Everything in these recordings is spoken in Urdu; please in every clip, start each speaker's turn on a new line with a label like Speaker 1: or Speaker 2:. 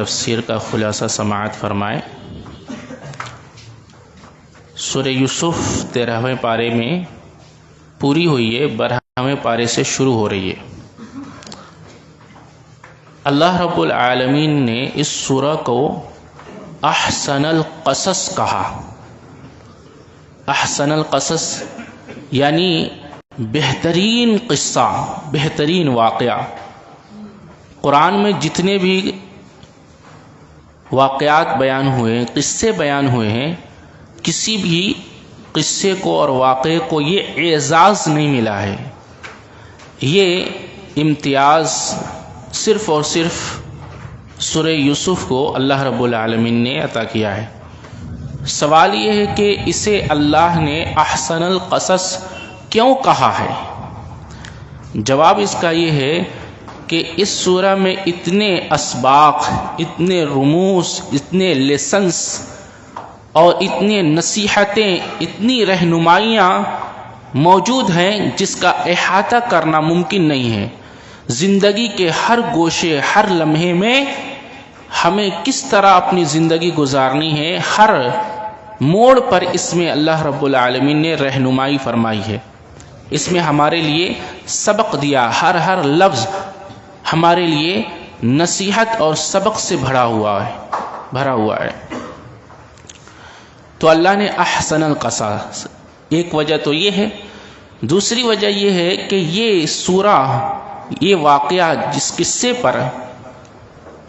Speaker 1: تفسیر کا خلاصہ سماعت فرمائے۔ سورہ یوسف 13ویں پارے میں پوری ہوئی ہے، 12ویں پارے سے شروع ہو رہی ہے۔ اللہ رب العالمین نے اس سورہ کو احسن القصص کہا۔ احسن القصص یعنی بہترین قصہ، بہترین واقعہ۔ قرآن میں جتنے بھی واقعات بیان ہوئے ہیں، قصے بیان ہوئے ہیں، کسی بھی قصے کو اور واقعے کو یہ اعزاز نہیں ملا ہے، یہ امتیاز صرف اور صرف سورہ یوسف کو اللہ رب العالمین نے عطا کیا ہے۔ سوال یہ ہے کہ اسے اللہ نے احسن القصص کیوں کہا ہے؟ جواب اس کا یہ ہے کہ اس سورہ میں اتنے اسباق، اتنے رموز، اتنے لیسنس اور اتنے نصیحتیں، اتنی رہنمائیاں موجود ہیں جس کا احاطہ کرنا ممکن نہیں ہے۔ زندگی کے ہر گوشے، ہر لمحے میں ہمیں کس طرح اپنی زندگی گزارنی ہے، ہر موڑ پر اس میں اللہ رب العالمین نے رہنمائی فرمائی ہے۔ اس میں ہمارے لیے سبق دیا، ہر لفظ ہمارے لیے نصیحت اور سبق سے بھرا ہوا ہے۔ تو اللہ نے احسن القصص، ایک وجہ تو یہ ہے۔ دوسری وجہ یہ ہے کہ یہ سورہ، یہ واقعہ جس قصے پر،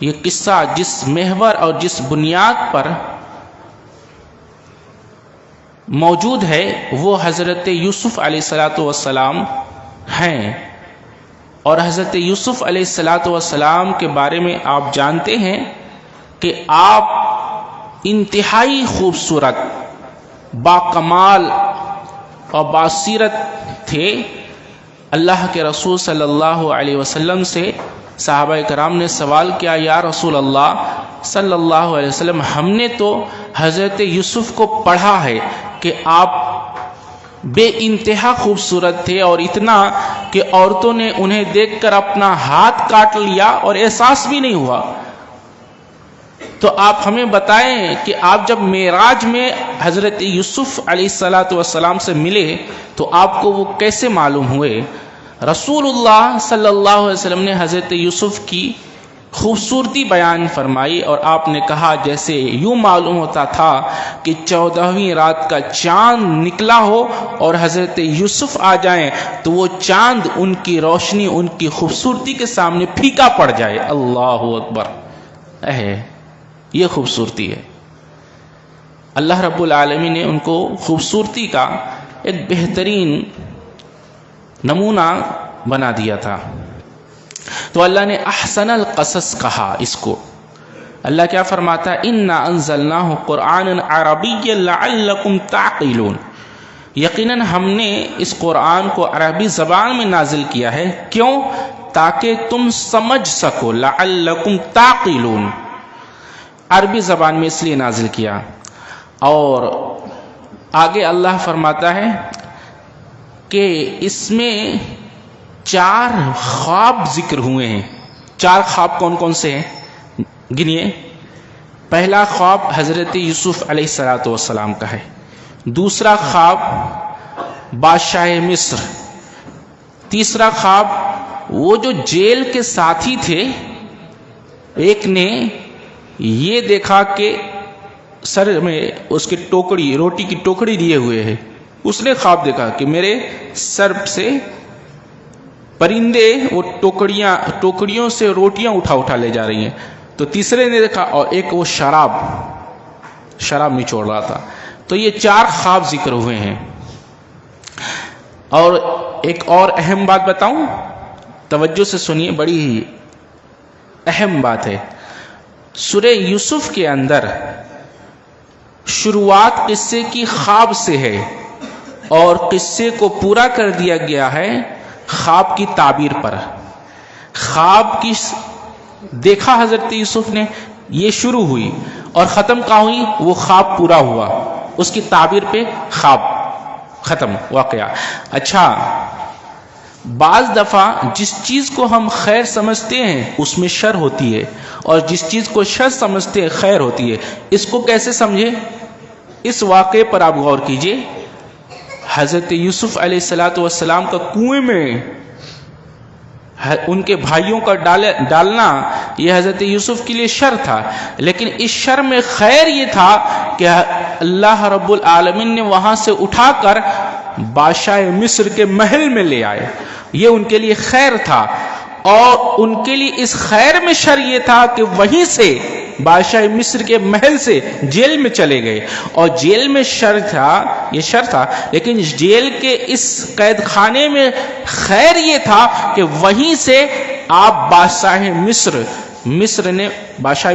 Speaker 1: یہ قصہ جس محور اور جس بنیاد پر موجود ہے وہ حضرت یوسف علیہ السلام ہیں، اور حضرت یوسف علیہ السلام کے بارے میں آپ جانتے ہیں کہ آپ انتہائی خوبصورت، باکمال اور باسیرت تھے۔ اللہ کے رسول صلی اللہ علیہ وسلم سے صحابہ کرام نے سوال کیا، یا رسول اللہ صلی اللہ علیہ وسلم، ہم نے تو حضرت یوسف کو پڑھا ہے کہ آپ بے انتہا خوبصورت تھے، اور اتنا کہ عورتوں نے انہیں دیکھ کر اپنا ہاتھ کاٹ لیا اور احساس بھی نہیں ہوا۔ تو آپ ہمیں بتائیں کہ آپ جب معراج میں حضرت یوسف علیہ السلام سے ملے تو آپ کو وہ کیسے معلوم ہوئے؟ رسول اللہ صلی اللہ علیہ وسلم نے حضرت یوسف کی خوبصورتی بیان فرمائی، اور آپ نے کہا جیسے یوں معلوم ہوتا تھا کہ 14ویں رات کا چاند نکلا ہو اور حضرت یوسف آ جائیں تو وہ چاند ان کی روشنی، ان کی خوبصورتی کے سامنے پھیکا پڑ جائے۔ اللہ اکبر! یہ خوبصورتی ہے۔ اللہ رب العالمین نے ان کو خوبصورتی کا ایک بہترین نمونہ بنا دیا تھا۔ تو اللہ نے احسن القصص کہا اس کو۔ اللہ کیا فرماتا ہے؟ اِنَّا أَنزَلْنَاهُ قُرْآنًا عَرَبِيًّا لَعَلَّكُمْ تَعْقِلُونَ، یقیناً ہم نے اس قرآن کو عربی زبان میں نازل کیا ہے، کیوں؟ تاکہ تم سمجھ سکو۔ لَعَلَّكُمْ تَعْقِلُونَ، عربی زبان میں اس لیے نازل کیا۔ اور آگے اللہ فرماتا ہے کہ اس میں 4 خواب ذکر ہوئے ہیں۔ 4 خواب کون کون سے ہیں؟ گنیے۔ پہلا خواب حضرت یوسف علیہ السلام کا ہے۔ دوسرا خواب بادشاہ مصر۔ تیسرا خواب وہ جو جیل کے ساتھی تھے، ایک نے یہ دیکھا کہ سر میں اس کی ٹوکری، روٹی کی ٹوکری لیے ہوئے ہے، اس نے خواب دیکھا کہ میرے سر سے پرندے وہ ٹوکریوں سے روٹیاں اٹھا لے جا رہی ہیں۔ تو تیسرے نے دیکھا، اور ایک وہ شراب نچوڑ رہا تھا۔ تو یہ 4 خواب ذکر ہوئے ہیں۔ اور ایک اور اہم بات بتاؤں، توجہ سے سنیے، بڑی اہم بات ہے۔ سورہ یوسف کے اندر شروعات قصے کی خواب سے ہے، اور قصے کو پورا کر دیا گیا ہے خواب کی تعبیر پر۔ خواب کی دیکھا حضرت یوسف نے، یہ شروع ہوئی، اور ختم کہاں ہوئی؟ وہ خواب پورا ہوا، اس کی تعبیر پہ خواب ختم، واقعہ۔ اچھا، بعض دفعہ جس چیز کو ہم خیر سمجھتے ہیں اس میں شر ہوتی ہے، اور جس چیز کو شر سمجھتے ہیں خیر ہوتی ہے۔ اس کو کیسے سمجھے؟ اس واقعے پر آپ غور کیجئے۔ حضرت یوسف علیہ السلام کا کنویں میں ان کے بھائیوں کا ڈالنا یہ حضرت یوسف کے لیے شر تھا، لیکن اس شر میں خیر یہ تھا کہ اللہ رب العالمین نے وہاں سے اٹھا کر بادشاہ مصر کے محل میں لے آئے، یہ ان کے لیے خیر تھا۔ اور ان کے لیے اس خیر میں شر یہ تھا کہ وہیں سے بادشاہ مصر کے محل سے جیل میں چلے گئے، اور جیل میں شر تھا، یہ شر تھا، لیکن جیل کے اس قید خانے میں خیر یہ تھا کہ وہیں سے آپ بادشاہ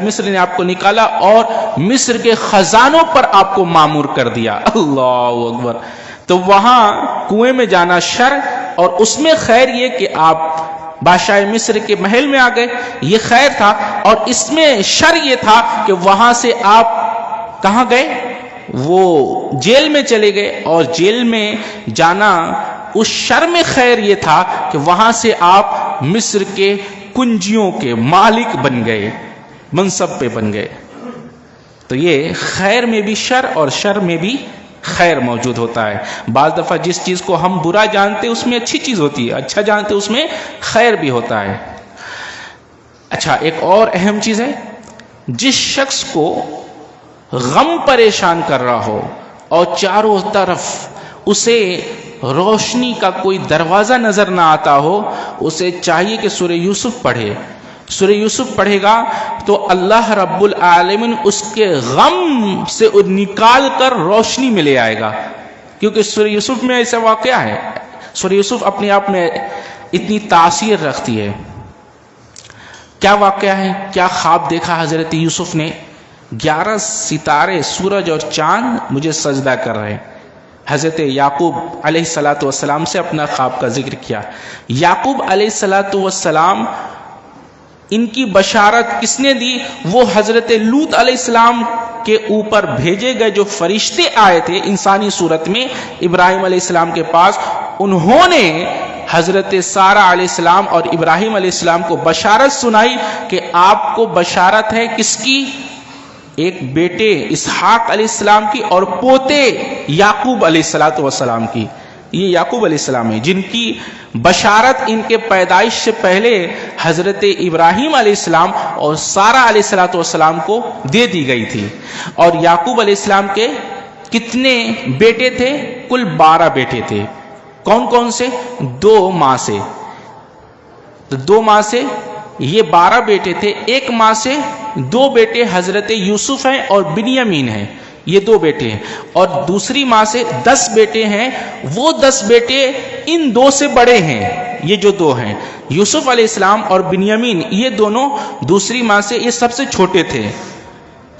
Speaker 1: مصر نے آپ کو نکالا اور مصر کے خزانوں پر آپ کو مامور کر دیا۔ اللہ اکبر۔ تو وہاں کنویں میں جانا شر، اور اس میں خیر یہ کہ آپ بادشاہ مصر کے محل میں آ گئے، یہ خیر تھا۔ اور اس میں شر یہ تھا کہ وہاں سے آپ کہاں گئے؟ وہ جیل میں چلے گئے، اور جیل میں جانا اس شر میں خیر یہ تھا کہ وہاں سے آپ مصر کے کنجیوں کے مالک بن گئے، منصب پہ بن گئے۔ تو یہ خیر میں بھی شر اور شر میں بھی خیر موجود ہوتا ہے۔ بعض دفعہ جس چیز کو ہم برا جانتے اس میں اچھی چیز ہوتی ہے، اچھا جانتے اس میں خیر بھی ہوتا ہے۔ اچھا، ایک اور اہم چیز ہے، جس شخص کو غم پریشان کر رہا ہو اور چاروں طرف اسے روشنی کا کوئی دروازہ نظر نہ آتا ہو، اسے چاہیے کہ سورہ یوسف پڑھے۔ سورہ یوسف پڑھے گا تو اللہ رب العالمین اس کے غم سے نکال کر روشنی میں لے آئے گا، کیونکہ سورہ یوسف میں ایسا واقعہ ہے۔ سورہ یوسف اپنے آپ میں اتنی تاثیر رکھتی ہے۔ کیا واقعہ ہے؟ کیا خواب دیکھا حضرت یوسف نے؟ 11 ستارے، سورج اور چاند مجھے سجدہ کر رہے ہیں۔ حضرت یعقوب علیہ السلام سے اپنا خواب کا ذکر کیا۔ یعقوب علیہ السلام ان کی بشارت کس نے دی؟ وہ حضرت لوط علیہ السلام کے اوپر بھیجے گئے جو فرشتے آئے تھے انسانی صورت میں ابراہیم علیہ السلام کے پاس، انہوں نے حضرت سارہ علیہ السلام اور ابراہیم علیہ السلام کو بشارت سنائی کہ آپ کو بشارت ہے کس کی؟ ایک بیٹے اسحاق علیہ السلام کی اور پوتے یعقوب علیہ السلام کی۔ یہ یعقوب علیہ السلام ہے جن کی بشارت ان کے پیدائش سے پہلے حضرت ابراہیم علیہ السلام اور سارہ علیہ السلام کو دے دی گئی تھی۔ اور یعقوب علیہ السلام کے کتنے بیٹے تھے؟ کل 12 بیٹے تھے۔ کون کون سے؟ 2 ماں سے۔ تو 2 ماں سے یہ 12 بیٹے تھے۔ ایک ماں سے 2 بیٹے حضرت یوسف ہیں اور بنیامین ہیں، یہ 2 بیٹے ہیں، اور دوسری ماں سے 10 بیٹے ہیں۔ وہ 10 بیٹے ان 2 سے بڑے ہیں، یہ جو 2 ہیں یوسف علیہ السلام اور بنیامین، یہ دونوں دوسری ماں سے یہ سب سے چھوٹے تھے۔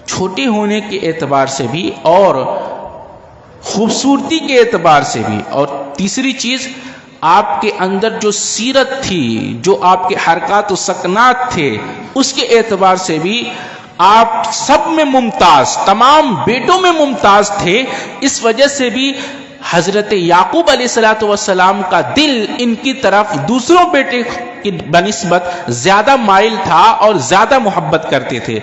Speaker 1: چھوٹے ہونے کے اعتبار سے بھی اور خوبصورتی کے اعتبار سے بھی، اور تیسری چیز آپ کے اندر جو سیرت تھی، جو آپ کے حرکات و سکنات تھے، اس کے اعتبار سے بھی آپ سب میں ممتاز، تمام بیٹوں میں ممتاز تھے۔ اس وجہ سے بھی حضرت یعقوب علیہ السلام کا دل ان کی طرف دوسروں بیٹے کی بنسبت زیادہ مائل تھا اور زیادہ محبت کرتے تھے۔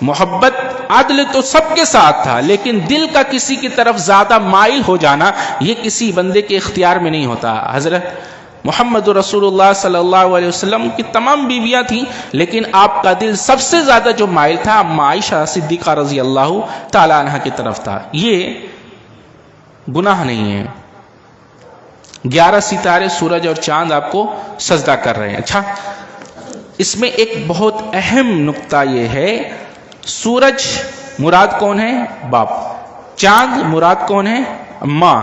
Speaker 1: محبت عدل تو سب کے ساتھ تھا، لیکن دل کا کسی کی طرف زیادہ مائل ہو جانا یہ کسی بندے کے اختیار میں نہیں ہوتا۔ حضرت محمد رسول اللہ صلی اللہ علیہ وسلم کی تمام بیویاں تھیں، لیکن آپ کا دل سب سے زیادہ جو مائل تھا عائشہ صدیقہ رضی اللہ تعالی عنہ کی طرف تھا۔ یہ گناہ نہیں ہے۔ 11 ستارے، سورج اور چاند آپ کو سجدہ کر رہے ہیں۔ اچھا، اس میں ایک بہت اہم نقطہ یہ ہے، سورج مراد کون ہے؟ باپ۔ چاند مراد کون ہے؟ ماں۔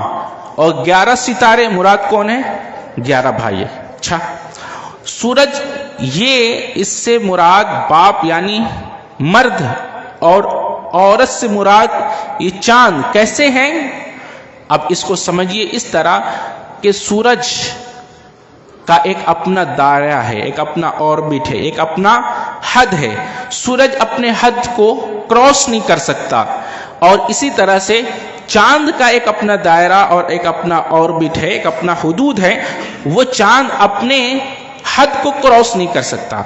Speaker 1: اور 11 ستارے مراد کون ہے؟ 11 بھائی۔ اچھا، سورج یہ اس سے مراد باپ یعنی مرد، اور عورت سے مراد یہ چاند۔ کیسے ہیں؟ اب اس کو سمجھیے اس طرح کہ سورج کا ایک اپنا دائرہ ہے، ایک اپنا آربٹ ہے، ایک اپنا حد ہے۔ سورج اپنے حد کو کراس نہیں کر سکتا، اور اسی طرح سے چاند کا ایک اپنا دائرہ اور ایک اپنا آربٹ ہے، ایک اپنا حدود ہے، وہ چاند اپنے حد کو کراس نہیں کر سکتا،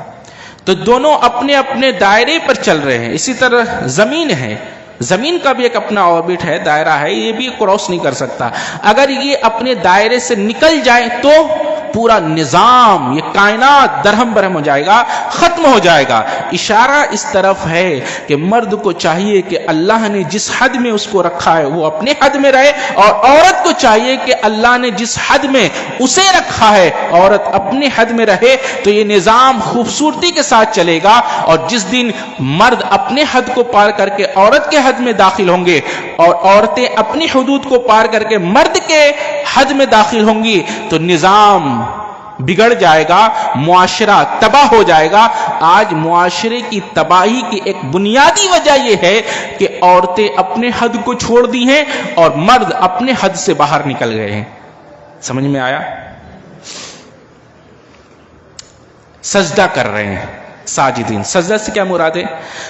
Speaker 1: تو دونوں اپنے اپنے دائرے پر چل رہے ہیں۔ اسی طرح زمین ہے، زمین کا بھی ایک اپنا آربٹ ہے، دائرہ ہے، یہ بھی کراس نہیں کر سکتا۔ اگر یہ اپنے دائرے سے نکل جائے تو پورا نظام، یہ کائنات درہم برہم ہو جائے گا، ختم ہو جائے گا۔ اشارہ اس طرف ہے کہ مرد کو چاہیے کہ اللہ نے جس حد میں اس کو رکھا ہے وہ اپنے حد میں رہے، اور عورت کو چاہیے کہ اللہ نے جس حد میں اسے رکھا ہے عورت اپنے حد میں رہے، تو یہ نظام خوبصورتی کے ساتھ چلے گا۔ اور جس دن مرد اپنے حد کو پار کر کے عورت کے حد میں داخل ہوں گے اور عورتیں اپنی حدود کو پار کر کے مرد کے حد میں داخل ہوں گی، تو نظام بگڑ جائے گا، معاشرہ تباہ ہو جائے گا۔ آج معاشرے کی تباہی کی ایک بنیادی وجہ یہ ہے کہ عورتیں اپنے حد کو چھوڑ دی ہیں اور مرد اپنے حد سے باہر نکل گئے ہیں۔ سمجھ میں آیا؟ سجدہ کر رہے ہیں ساجدین، سجدہ سے کیا مراد ہے؟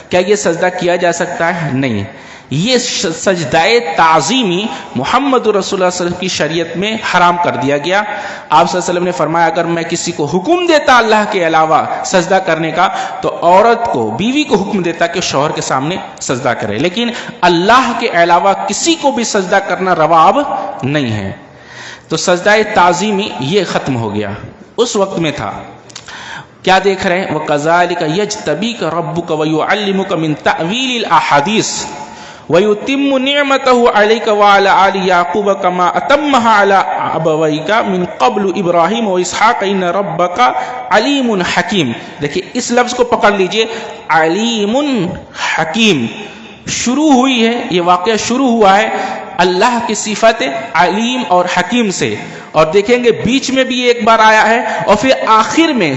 Speaker 1: کیا یہ سجدہ کیا جا سکتا ہے؟ نہیں، یہ سجدہ تعظیمی محمد رسول اللہ صلی اللہ علیہ وسلم کی شریعت میں حرام کر دیا گیا۔ آپ صلی اللہ علیہ وسلم نے فرمایا اگر میں کسی کو حکم دیتا اللہ کے علاوہ سجدہ کرنے کا، تو عورت کو، بیوی کو حکم دیتا کہ شوہر کے سامنے سجدہ کرے، لیکن اللہ کے علاوہ کسی کو بھی سجدہ کرنا روا اب نہیں ہے۔ تو سجدہ تعظیمی یہ ختم ہو گیا، اس وقت میں تھا۔ کیا دیکھ رہے ہیں؟ وَكَذَلِكَ يَجْتَبِيكَ رَبُّكَ وَيُعَلِّمُكَ مِن تَأْوِيلِ الْأَحَادِيثِ وَيُتِمُّ نِعْمَتَهُ عَلَيْكَ وَعَلَى آلِ يَعْقُوبَ كَمَا أَتَمَّهَا عَلَى أَبَوَيْكَ مِن قَبْلُ إِبْرَاهِيمَ وَإِسْحَاقَ إِنَّ رَبَّكَ عَلِيمٌ حَكِيمٌ۔ دیکھیں اس لفظ کو پکڑ لیجئے، علیم حکیم، شروع ہوئی ہے، یہ واقعہ شروع ہوا ہے اللہ کی صفت علیم اور حکیم سے، اور دیکھیں گے بیچ میں بھی ایک بار آیا ہے اور پھر آخر میں،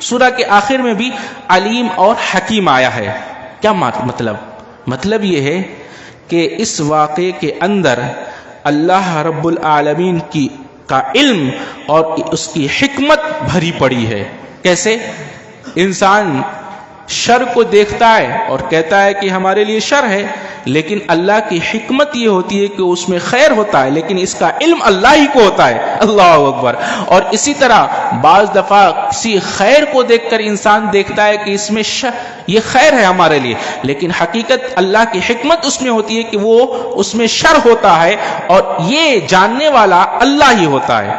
Speaker 1: سورہ کے آخر میں بھی علیم اور حکیم آیا ہے۔ کیا مطلب یہ ہے کہ اس واقعے کے اندر اللہ رب العالمین کا علم اور اس کی حکمت بھری پڑی ہے۔ کیسے؟ انسان شر کو دیکھتا ہے اور کہتا ہے کہ ہمارے لیے شر ہے، لیکن اللہ کی حکمت یہ ہوتی ہے کہ اس میں خیر ہوتا ہے، لیکن اس کا علم اللہ ہی کو ہوتا ہے۔ اللہ اکبر۔ اور اسی طرح بعض دفعہ کسی خیر کو دیکھ کر انسان دیکھتا ہے کہ اس میں یہ خیر ہے ہمارے لیے، لیکن حقیقت اللہ کی حکمت اس میں ہوتی ہے کہ وہ اس میں شر ہوتا ہے، اور یہ جاننے والا اللہ ہی ہوتا ہے۔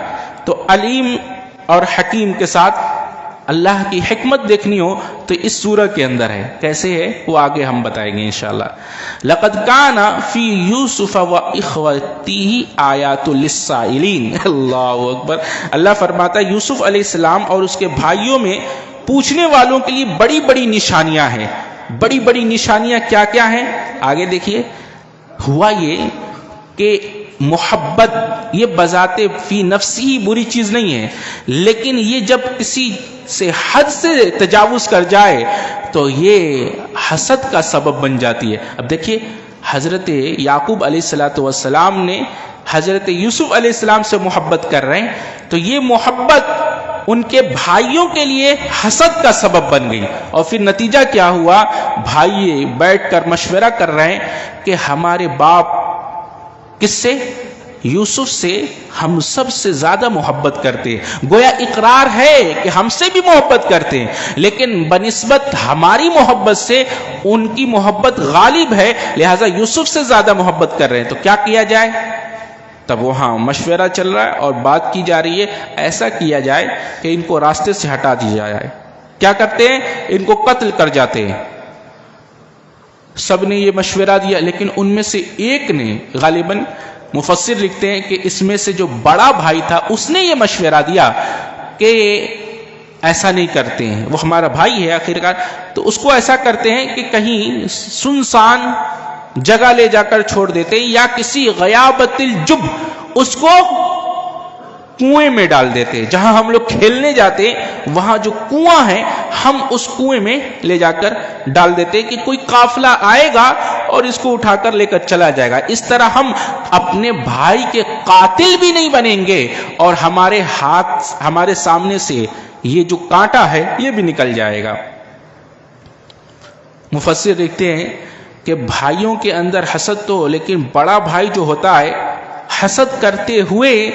Speaker 1: تو علیم اور حکیم کے ساتھ اللہ کی حکمت دیکھنی ہو تو اس سورہ کے اندر ہے۔ کیسے ہے وہ آگے ہم بتائیں گے انشاءاللہ۔ لقد کان فی یوسف و اخوتہ آیات للسائلین۔ اللہ اکبر۔ اللہ فرماتا ہے یوسف علیہ السلام اور اس کے بھائیوں میں پوچھنے والوں کے لیے بڑی بڑی نشانیاں ہیں۔ بڑی بڑی نشانیاں کیا کیا ہیں؟ آگے دیکھیے۔ ہوا یہ کہ محبت یہ بذات فی نفسی ہی بری چیز نہیں ہے، لیکن یہ جب کسی سے حد سے تجاوز کر جائے تو یہ حسد کا سبب بن جاتی ہے۔ اب دیکھیے حضرت یعقوب علیہ السلام نے حضرت یوسف علیہ السلام سے محبت کر رہے ہیں، تو یہ محبت ان کے بھائیوں کے لیے حسد کا سبب بن گئی، اور پھر نتیجہ کیا ہوا؟ بھائی بیٹھ کر مشورہ کر رہے ہیں کہ ہمارے باپ کس سے؟ یوسف سے ہم سب سے زیادہ محبت کرتے ہیں، گویا اقرار ہے کہ ہم سے بھی محبت کرتے ہیں، لیکن بنسبت ہماری محبت سے ان کی محبت غالب ہے، لہذا یوسف سے زیادہ محبت کر رہے ہیں، تو کیا کیا جائے؟ تب وہاں مشورہ چل رہا ہے اور بات کی جا رہی ہے، ایسا کیا جائے کہ ان کو راستے سے ہٹا دیا جائے۔ کیا کرتے ہیں؟ ان کو قتل کر جاتے ہیں۔ سب نے یہ مشورہ دیا، لیکن ان میں سے ایک نے، غالباً مفسر لکھتے ہیں کہ اس میں سے جو بڑا بھائی تھا اس نے یہ مشورہ دیا کہ ایسا نہیں کرتے ہیں، وہ ہمارا بھائی ہے آخرکار، تو اس کو ایسا کرتے ہیں کہ کہیں سنسان جگہ لے جا کر چھوڑ دیتے ہیں، یا کسی غیابت الجب اس کو کنویں میں ڈال دیتے، جہاں ہم لوگ کھیلنے جاتے وہاں جو کنواں ہے ہم اس کنویں میں لے جا کر ڈال دیتے کہ کوئی قافلہ آئے گا اور اس کو اٹھا کر لے کر چلا جائے گا۔ اس طرح ہم اپنے بھائی کے قاتل بھی نہیں بنیں گے اور ہمارے ہاتھ، ہمارے سامنے سے یہ جو کانٹا ہے یہ بھی نکل جائے گا۔ مفسر لکھتے ہیں کہ بھائیوں کے اندر حسد تو، لیکن بڑا بھائی جو ہوتا ہے حسد کرتے ہوئے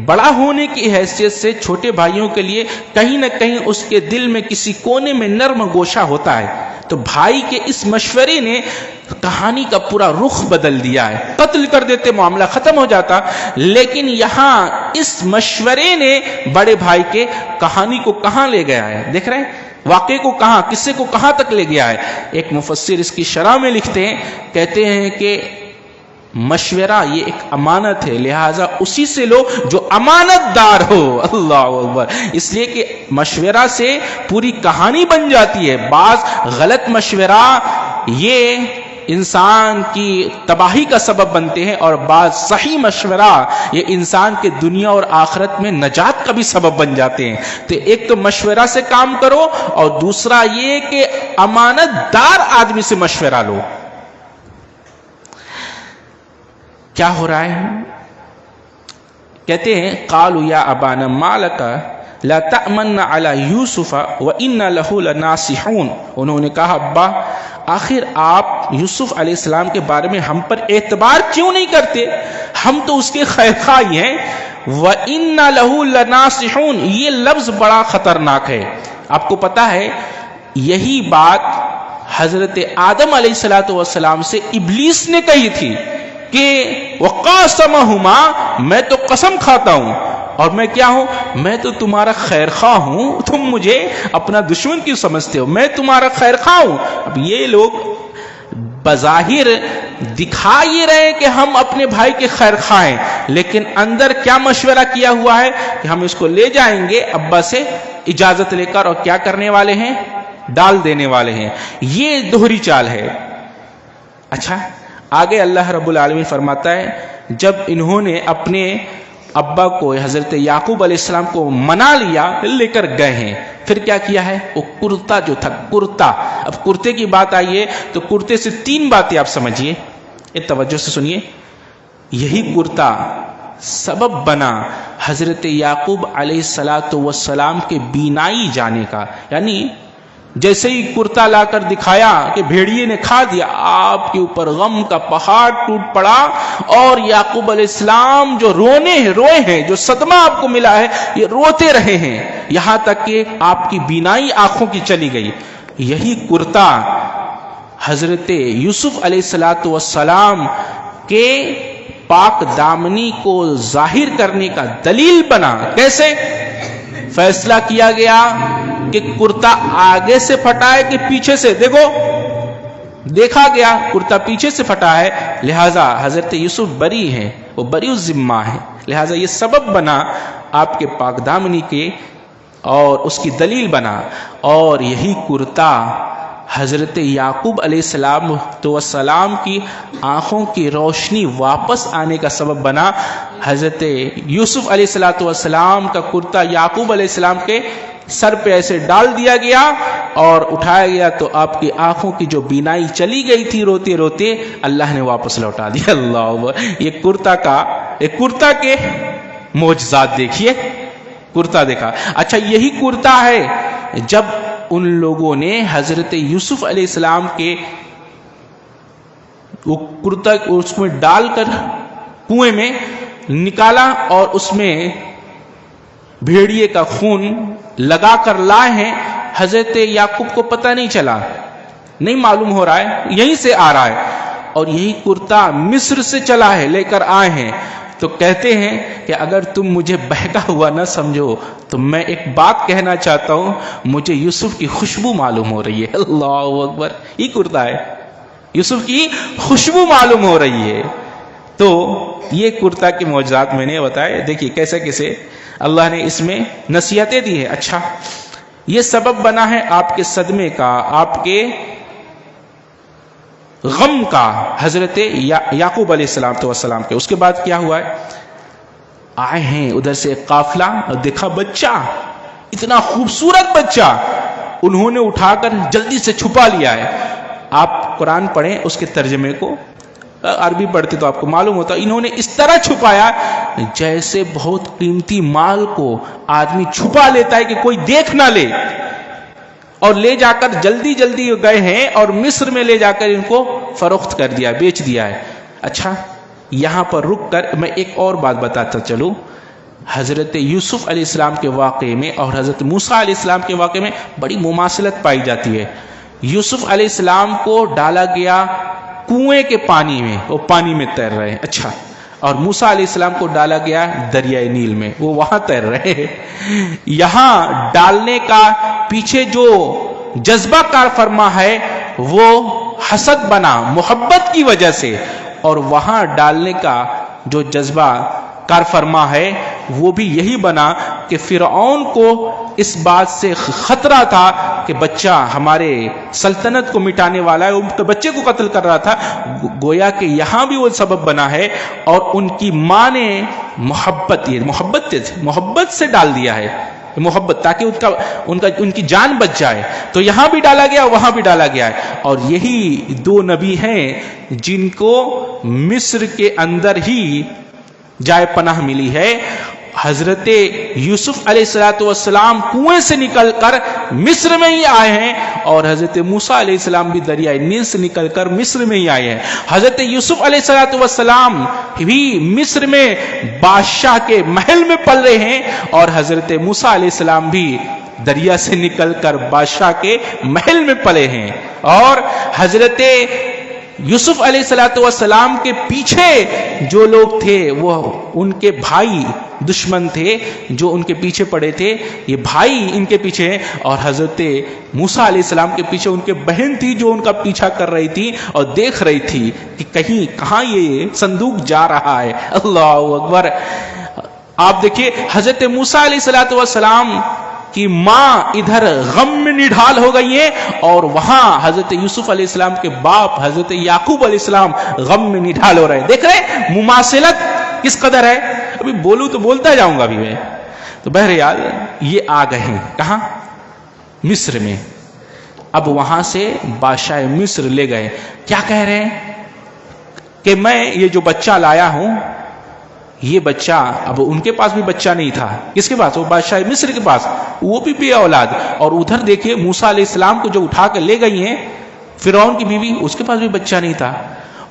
Speaker 1: بڑا ہونے کی حیثیت سے چھوٹے بھائیوں کے لیے کہیں نہ کہیں اس کے دل میں کسی کونے میں نرم گوشہ ہوتا ہے. تو بھائی کے اس مشورے نے کہانی کا پورا رخ بدل دیا ہے. قتل کر دیتے معاملہ ختم ہو جاتا، لیکن یہاں اس مشورے نے بڑے بھائی کے کہانی کو کہاں لے گیا ہے. دیکھ رہے ہیں واقعے کو کہاں، قصے کو کہاں تک لے گیا ہے. ایک مفسر اس کی شرح میں لکھتے ہیں، کہتے ہیں کہ مشورہ یہ ایک امانت ہے، لہٰذا اسی سے لو جو امانت دار ہو. اللہ اکبر. اس لیے کہ مشورہ سے پوری کہانی بن جاتی ہے. بعض غلط مشورہ یہ انسان کی تباہی کا سبب بنتے ہیں، اور بعض صحیح مشورہ یہ انسان کے دنیا اور آخرت میں نجات کا بھی سبب بن جاتے ہیں. تو ایک تو مشورہ سے کام کرو، اور دوسرا یہ کہ امانت دار آدمی سے مشورہ لو. کیا ہو رہا ہے؟ کہتے ہیں قالوا یا ابانا ما لک لا تأمن علی یوسف وإنا له لناصحون. انہوں نے کہا ابا آخر آپ یوسف علیہ السلام کے بارے میں ہم پر اعتبار کیوں نہیں کرتے؟ ہم تو اس کے خیر خواہ ہیں. وإنا له لناصحون یہ لفظ بڑا خطرناک ہے. آپ کو پتا ہے یہی بات حضرت آدم علیہ السلام سے ابلیس نے کہی تھی کہ وقاسمہما میں تو قسم کھاتا ہوں، اور میں کیا ہوں؟ میں تو تمہارا خیر خواہ ہوں، تم مجھے اپنا دشمن کیوں سمجھتے ہو؟ میں تمہارا خیر خواہ ہوں. اب یہ لوگ بظاہر دکھا یہ رہے کہ ہم اپنے بھائی کے خیر خواہ ہیں، لیکن اندر کیا مشورہ کیا ہوا ہے کہ ہم اس کو لے جائیں گے ابا سے اجازت لے کر، اور کیا کرنے والے ہیں؟ ڈال دینے والے ہیں. یہ دوہری چال ہے. اچھا آگے اللہ رب العالمین فرماتا ہے جب انہوں نے اپنے ابا کو حضرت یعقوب علیہ السلام کو منا لیا، لے کر گئے ہیں، پھر کیا کیا ہے؟ وہ کرتا جو تھا، کرتا. اب کرتے کی بات آئی ہے تو کرتے سے تین باتیں آپ سمجھیے، توجہ سے سنیے. یہی کرتا سبب بنا حضرت یعقوب علیہ السلام کے بینائی جانے کا. یعنی جیسے ہی کرتا لا کر دکھایا کہ بھیڑیے نے کھا دیا، آپ کے اوپر غم کا پہاڑ ٹوٹ پڑا، اور یعقوب علیہ السلام جو روئے ہیں، جو صدمہ آپ کو ملا ہے، یہ روتے رہے ہیں، یہاں تک کہ آپ کی بینائی آنکھوں کی چلی گئی. یہی کرتا حضرت یوسف علیہ السلام کے پاک دامنی کو ظاہر کرنے کا دلیل بنا. کیسے؟ فیصلہ کیا گیا کہ کرتا آگے سے پھٹا ہے کہ پیچھے سے. دیکھا گیا کرتا پیچھے سے پھٹا ہے، لہذا حضرت یوسف بری ہیں، وہ بری الذمہ ہے، لہذا یہ سبب بنا آپ کے پاک دامنی کے، اور اس کی دلیل بنا. اور یہی کرتا حضرت یعقوب علیہ السلام کی آنکھوں کی روشنی واپس آنے کا سبب بنا. حضرت یوسف علیہ السلام کا کرتا یعقوب علیہ السلام کے سر پہ ایسے ڈال دیا گیا اور اٹھایا گیا تو آپ کی آنکھوں کی جو بینائی چلی گئی تھی روتے روتے، اللہ نے واپس لوٹا دیا. اللہ، یہ کرتا کے معجزات دیکھیے. کرتا دیکھا. اچھا یہی کرتا ہے جب ان لوگوں نے حضرت یوسف علیہ السلام کے وہ کرتا اس میں ڈال کر کنویں میں نکالا اور اس میں بھیڑیے کا خون لگا کر لائے ہیں. حضرت یعقوب کو پتہ نہیں چلا، نہیں معلوم ہو رہا ہے، یہیں سے آ رہا ہے، اور یہی کرتا مصر سے چلا ہے، لے کر آئے ہیں. تو کہتے ہیں کہ اگر تم مجھے بہکا ہوا نہ سمجھو تو میں ایک بات کہنا چاہتا ہوں، مجھے یوسف کی خوشبو معلوم ہو رہی ہے. اللہ اکبر، یہ کرتا ہے، یوسف کی خوشبو معلوم ہو رہی ہے. تو یہ کرتا کے معجزات میں نے بتایا. دیکھیے کیسے کیسے اللہ نے اس میں نصیحتیں دی ہے. اچھا یہ سبب بنا ہے آپ کے صدمے کا، آپ کے غم کا، حضرت یعقوب علیہ السلام کے. اس کے بعد کیا ہوا ہے؟ آئے ہیں ادھر سے قافلہ اور دیکھا بچہ، اتنا خوبصورت بچہ، انہوں نے اٹھا کر جلدی سے چھپا لیا ہے. آپ قرآن پڑھیں اس کے ترجمے کو، عربی پڑھتے تو آپ کو معلوم ہوتا. انہوں نے اس طرح چھپایا جیسے بہت قیمتی مال کو آدمی چھپا لیتا ہے کہ کوئی دیکھ نہ لے. اور لے جا کر جلدی جلدی گئے ہیں اور مصر میں لے جا کر ان کو فروخت کر دیا، بیچ دیا ہے۔ اچھا یہاں پر رک کر میں ایک اور بات بتاتا چلوں، حضرت یوسف علیہ السلام کے واقعے میں اور حضرت موسیٰ علیہ السلام کے واقعے میں بڑی مماثلت پائی جاتی ہے۔ یوسف علیہ السلام کو ڈالا گیا کنویں کے پانی میں، وہ پانی میں تیر رہے ہیں، اچھا، اور موسیٰ علیہ السلام کو ڈالا گیا دریائے نیل میں، وہ وہاں تیر رہے ہیں۔ یہاں ڈالنے کا پیچھے جو جذبہ کار فرما ہے وہ حسد بنا، محبت کی وجہ سے، اور وہاں ڈالنے کا جو جذبہ کار فرما ہے وہ بھی یہی بنا کہ فرعون کو اس بات سے خطرہ تھا کہ بچہ ہمارے سلطنت کو مٹانے والا ہے، ان کے بچے کو قتل کر رہا تھا، گویا کہ یہاں بھی وہ سبب بنا ہے، اور ان کی ماں نے محبت سے ڈال دیا ہے، محبت، تاکہ ان کی جان بچ جائے، تو یہاں بھی ڈالا گیا وہاں بھی ڈالا گیا ہے۔ اور یہی دو نبی ہیں جن کو مصر کے اندر ہی جائے پناہ ملی ہے۔ حضرت یوسف علیہ السلام کنویں سے نکل کر مصر میں ہی آئے ہیں، اور حضرت موسیٰ علیہ السلام بھی دریائے نیل سے نکل کر مصر میں ہی آئے ہیں۔ حضرت یوسف علیہ السلام بھی مصر میں بادشاہ کے محل میں پل رہے ہیں، اور حضرت موسیٰ علیہ السلام بھی دریا سے نکل کر بادشاہ کے محل میں پلے ہیں۔ اور حضرت یوسف علیہ السلام کے پیچھے جو لوگ تھے وہ ان کے بھائی دشمن تھے جو ان کے پیچھے پڑے تھے، یہ بھائی ان کے پیچھے، اور حضرت موسیٰ علیہ السلام کے پیچھے ان کے بہن تھی جو ان کا پیچھا کر رہی تھی اور دیکھ رہی تھی کہ کہاں یہ صندوق جا رہا ہے۔ اللہ اکبر۔ آپ دیکھیے حضرت موسیٰ علیہ السلام کی ماں ادھر غم میں نڈھال ہو گئی ہے، اور وہاں حضرت یوسف علیہ السلام کے باپ حضرت یعقوب علیہ السلام غم میں نڈھال ہو رہے ہیں۔ دیکھ رہے مماثلت کس قدر ہے؟ ابھی بولوں تو بولتا جاؤں گا ابھی میں تو۔ بہرحال یہ آ گئے ہیں کہاں؟ مصر میں۔ اب وہاں سے بادشاہ مصر لے گئے، کیا کہہ رہے ہیں کہ میں یہ جو بچہ لایا ہوں، یہ بچہ، اب ان کے پاس بھی بچہ نہیں تھا، کس کے پاس؟ وہ بادشاہ مصر کے پاس، وہ بھی بے اولاد، اور ادھر دیکھیے موسیٰ علیہ السلام کو جو اٹھا کر لے گئی ہیں فرعون کی بیوی، اس کے پاس بھی بچہ نہیں تھا۔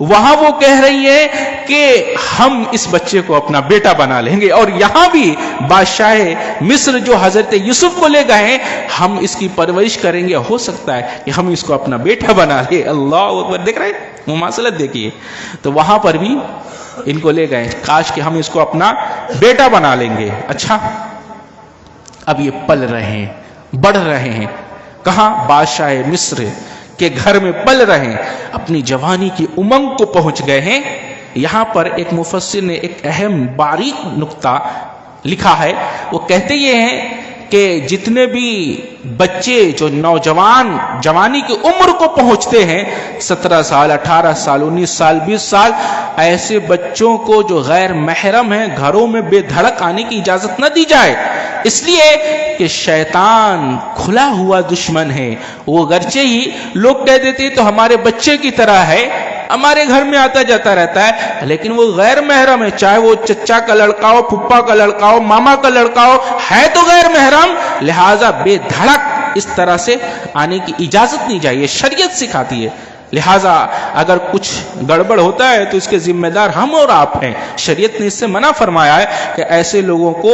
Speaker 1: وہاں وہ کہہ رہی ہے کہ ہم اس بچے کو اپنا بیٹا بنا لیں گے، اور یہاں بھی بادشاہ مصر جو حضرت یوسف کو لے گئے ہیں، ہم اس کی پرورش کریں گے، ہو سکتا ہے کہ ہم اس کو اپنا بیٹا بنا لیں۔ اللہ اکبر۔ دیکھ رہے مماثلت دیکھیے۔ تو وہاں پر بھی ان کو لے گئے، کاش کہ ہم اس کو اپنا بیٹا بنا لیں گے۔ اچھا اب یہ پل رہے ہیں، بڑھ رہے ہیں، کہاں؟ بادشاہ مصر کے گھر میں پل رہے ہیں، اپنی جوانی کی امنگ کو پہنچ گئے ہیں۔ یہاں پر ایک مفسر نے ایک اہم باریک نقطہ لکھا ہے، وہ کہتے یہ ہیں کہ جتنے بھی بچے جو نوجوان جوانی کی عمر کو پہنچتے ہیں، 17 سال 18 سال 19 سال 20 سال، ایسے بچوں کو جو غیر محرم ہیں گھروں میں بے دھڑک آنے کی اجازت نہ دی جائے، اس لیے کہ شیطان کھلا ہوا دشمن ہے۔ وہ گرچہ ہی لوگ کہہ دیتے تو ہمارے بچے کی طرح ہے، ہمارے گھر میں آتا جاتا رہتا ہے، لیکن وہ غیر محرم ہے، چاہے وہ چچا کا لڑکا ہو، پھپھا کا لڑکا ہو، ماما کا لڑکا ہو، ہے تو غیر محرم، لہذا بے دھڑک اس طرح سے آنے کی اجازت نہیں چاہیے، شریعت سکھاتی ہے۔ لہذا اگر کچھ گڑبڑ ہوتا ہے تو اس کے ذمہ دار ہم اور آپ ہیں۔ شریعت نے اس سے منع فرمایا ہے کہ ایسے لوگوں کو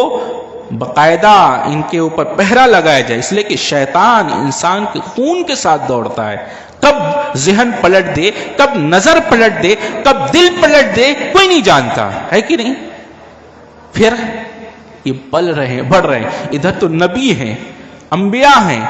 Speaker 1: باقاعدہ ان کے اوپر پہرا لگایا جائے، اس لیے کہ شیطان انسان کے خون کے ساتھ دوڑتا ہے، کب ذہن پلٹ دے، کب نظر پلٹ دے، کب دل پلٹ دے، کوئی نہیں جانتا ہے کہ نہیں۔ پھر یہ پل رہے ہیں، بڑھ رہے ہیں، ادھر تو نبی ہیں، انبیاء ہیں،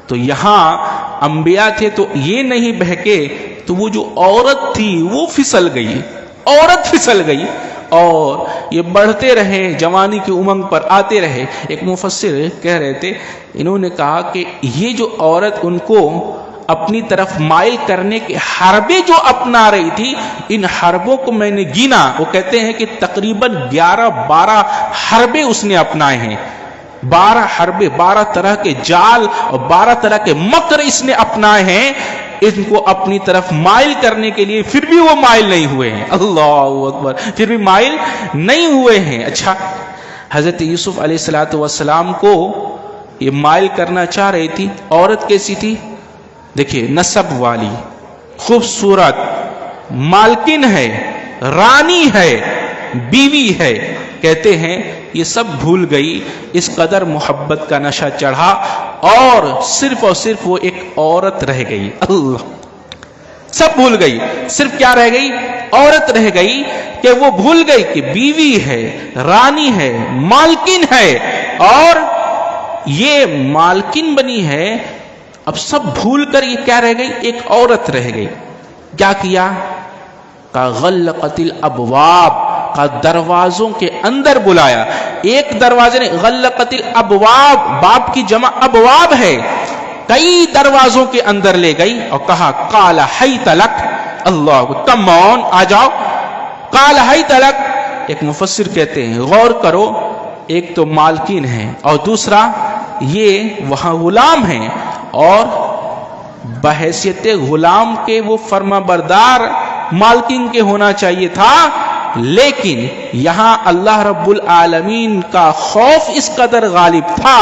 Speaker 1: تو یہاں انبیاء تھے تو یہ نہیں بہکے، تو وہ جو عورت تھی وہ پھسل گئی، عورت پھسل گئی، اور یہ بڑھتے رہے، جوانی کی امنگ پر آتے رہے۔ ایک مفسر کہہ رہے تھے، انہوں نے کہا کہ یہ جو عورت ان کو اپنی طرف مائل کرنے کے حربے جو اپنا رہی تھی، ان حربوں کو میں نے گینا، وہ کہتے ہیں کہ تقریباً 11-12 حربے اس نے اپنائے ہیں، 12 حربے، 12 طرح کے جال اور 12 طرح کے مکر اس نے اپنائے ہیں ان کو اپنی طرف مائل کرنے کے لیے، پھر بھی وہ مائل نہیں ہوئے ہیں۔ اللہ اکبر، پھر بھی مائل نہیں ہوئے ہیں۔ اچھا حضرت یوسف علیہ السلام کو یہ مائل کرنا چاہ رہی تھی. عورت کیسی تھی؟ دیکھیے نسب والی، خوبصورت، مالکن ہے، رانی ہے، بیوی ہے. کہتے ہیں یہ سب بھول گئی، اس قدر محبت کا نشہ چڑھا اور صرف وہ ایک عورت رہ گئی. اللہ، سب بھول گئی، صرف کیا رہ گئی؟ عورت رہ گئی. کہ وہ بھول گئی کہ بیوی ہے، رانی ہے، مالکن ہے، اور یہ مالکن بنی ہے. اب سب بھول کر یہ کیا رہ گئی؟ ایک عورت رہ گئی. کیا کیا؟ کا غلقت الابواب، کا دروازوں کے اندر بلایا. ایک دروازے نے، غلقت الابواب، باب کی جمع ابواب ہے، کئی دروازوں کے اندر لے گئی اور کہا قال حیت لک. اللہ، کم آن، آ جاؤ. قال حیت لک. ایک مفسر کہتے ہیں غور کرو، ایک تو مالکین ہے اور دوسرا یہ وہاں غلام ہیں، اور بحیثیت غلام کے وہ فرما بردار مالکین کے ہونا چاہیے تھا، لیکن یہاں اللہ رب العالمین کا خوف اس قدر غالب تھا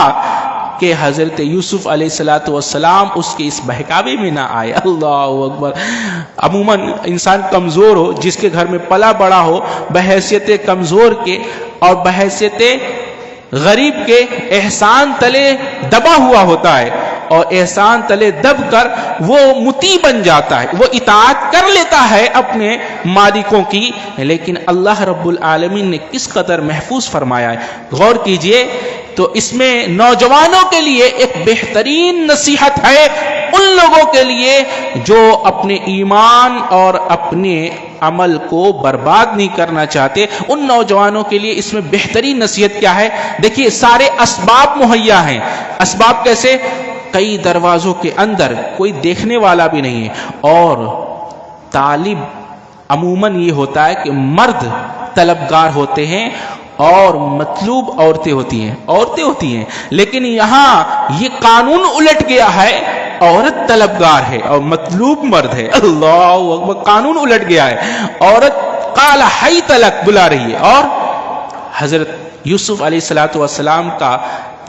Speaker 1: کہ حضرت یوسف علیہ السلام اس کے اس بہکاوے میں نہ آئے. اللہ اکبر. عموماً انسان کمزور ہو، جس کے گھر میں پلا بڑا ہو، بحیثیت کمزور کے اور بحیثیت غریب کے احسان تلے دبا ہوا ہوتا ہے، اور احسان تلے دب کر وہ مطیع بن جاتا ہے، وہ اطاعت کر لیتا ہے اپنے مالکوں کی. لیکن اللہ رب العالمین نے کس قدر محفوظ فرمایا ہے. غور کیجئے تو اس میں نوجوانوں کے لیے ایک بہترین نصیحت ہے، ان لوگوں کے لیے جو اپنے ایمان اور اپنے عمل کو برباد نہیں کرنا چاہتے. ان نوجوانوں کے لیے اس میں بہترین نصیحت کیا ہے؟ دیکھیے سارے اسباب مہیا ہیں. اسباب کیسے؟ کئی دروازوں کے اندر کوئی دیکھنے والا بھی نہیں ہے، اور طالب عموماً یہ ہوتا ہے کہ مرد طلبگار ہوتے ہیں اور مطلوب عورتیں ہوتی ہیں. لیکن یہاں یہ قانون الٹ گیا ہے، عورت طلبگار ہے اور مطلوب مرد ہے. اللہ اکبر. قانون الٹ گیا ہے. عورت قال حیت لک بلا رہی ہے، اور حضرت یوسف علیہ السلام کا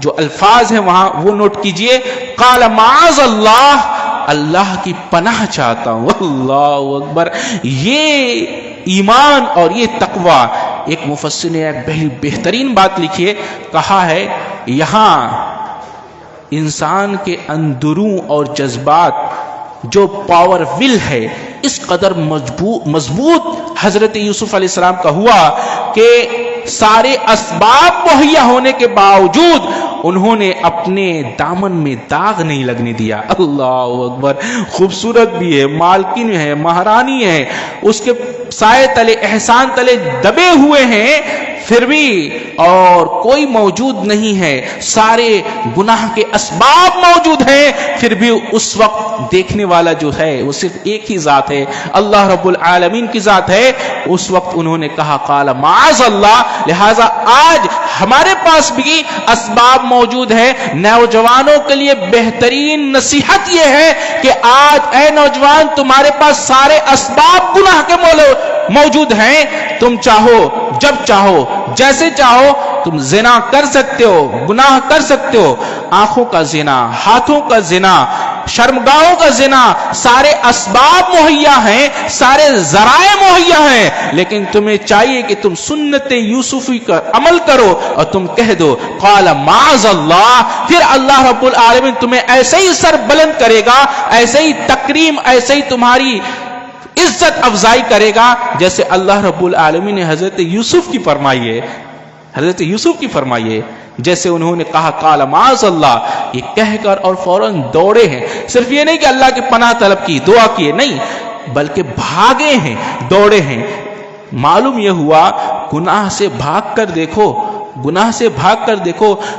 Speaker 1: جو الفاظ ہیں وہاں وہ نوٹ کیجئے. قال معاذ اللہ، اللہ کی پناہ چاہتا ہوں. اللہ اکبر. یہ ایمان اور یہ تقوی، ایک مفسر نے ایک بہترین بات لکھی ہے، کہا ہے یہاں انسان کے اندروں اور جذبات جو پاور ول ہے اس قدر مضبوط حضرت یوسف علیہ السلام کا ہوا کہ سارے اسباب مہیا ہونے کے باوجود انہوں نے اپنے دامن میں داغ نہیں لگنے دیا. اللہ اکبر. خوبصورت بھی ہے، مالکن ہے، مہارانی ہے، اس کے سائے تلے، احسان تلے دبے ہوئے ہیں، پھر بھی اور کوئی موجود نہیں ہے، سارے گناہ کے اسباب موجود ہیں، پھر بھی اس وقت دیکھنے والا جو ہے وہ صرف ایک ہی ذات ہے، اللہ رب العالمین کی ذات ہے. اس وقت انہوں نے کہا قال معاذ اللہ. لہذا آج ہمارے پاس بھی اسباب موجود ہے. نوجوانوں کے لیے بہترین نصیحت یہ ہے کہ آج اے نوجوان تمہارے پاس سارے اسباب گناہ کے موجود ہیں. تم چاہو، جب چاہو، جیسے چاہو تم زنا کر سکتے ہو، گناہ کر سکتے ہو. آنکھوں کا زنا، ہاتھوں کا زنا، شرمگاہوں کا زنا، سارے اسباب مہیا ہیں، سارے ذرائع مہیا ہیں، لیکن تمہیں چاہیے کہ تم سنت یوسفی کا عمل کرو اور تم کہہ دو قال معاذ اللہ. پھر اللہ رب العالمین تمہیں ایسے ہی سر بلند کرے گا، ایسے ہی تکریم، ایسے ہی تمہاری عزت افزائی کرے گا جیسے اللہ رب العالمین نے حضرت یوسف کی فرمائی ہے. جیسے انہوں نے کہا قال معاذ اللہ، یہ کہہ کر اور فوراً دوڑے ہیں. صرف یہ نہیں کہ اللہ کی پناہ طلب کی، دعا کیے، نہیں، بلکہ بھاگے ہیں، دوڑے ہیں. معلوم یہ ہوا گناہ سے بھاگ کر دیکھو،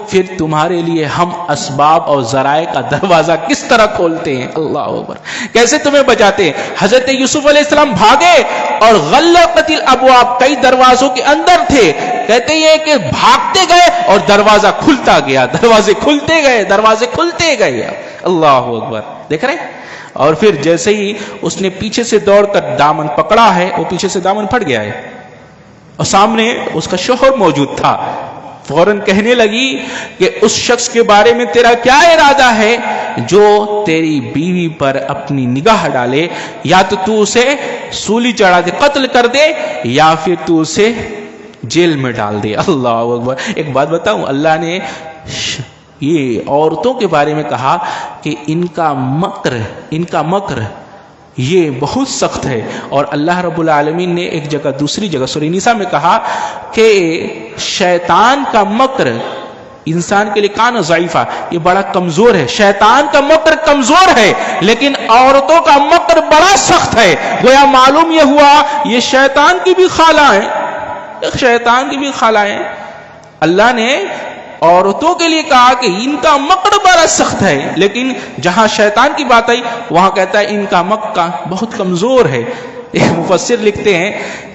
Speaker 1: پھر تمہارے لیے ہم اسباب اور ذرائع کا دروازہ کس طرح کھولتے ہیں. اللہ اکبر. کیسے تمہیں بچاتے ہیں. حضرت یوسف علیہ السلام بھاگے اور غلقت الابواب، کئی دروازوں کے اندر تھے. کہتے یہ کہ بھاگتے گئے اور دروازہ کھلتا گیا، دروازے کھلتے گئے. اللہ اکبر. دیکھ رہے. اور پھر جیسے ہی اس نے پیچھے سے دوڑ کر دامن پکڑا ہے، وہ پیچھے سے دامن پھٹ گیا ہے، اور سامنے اس کا شوہر موجود تھا. فوراً کہنے لگی کہ اس شخص کے بارے میں تیرا کیا ارادہ ہے جو تیری بیوی پر اپنی نگاہ ڈالے؟ یا تو اسے سولی چڑھا دے، قتل کر دے، یا پھر تو اسے جیل میں ڈال دے۔ اللہ اکبر۔ ایک بات بتاؤں، اللہ نے یہ عورتوں کے بارے میں کہا کہ ان کا مکر یہ بہت سخت ہے، اور اللہ رب العالمین نے ایک جگہ دوسری جگہ سورہ نساء میں کہا کہ شیطان کا مکر انسان کے لیے کان ضعیفہ، یہ بڑا کمزور ہے۔ شیطان کا مکر کمزور ہے، لیکن عورتوں کا مکر بڑا سخت ہے۔ گویا معلوم یہ ہوا یہ شیطان کی بھی خالہ ہیں، شیطان کی بھی خالہ ہیں۔ اللہ نے عورتوں کے لیے کہا کہ ان کا مکر بڑا سخت ہے، لیکن جہاں شیطان کی بات آئی وہاں کہتا ہے ان کا مکر بہت کمزور ہے۔ مفسر لکھتے ہیں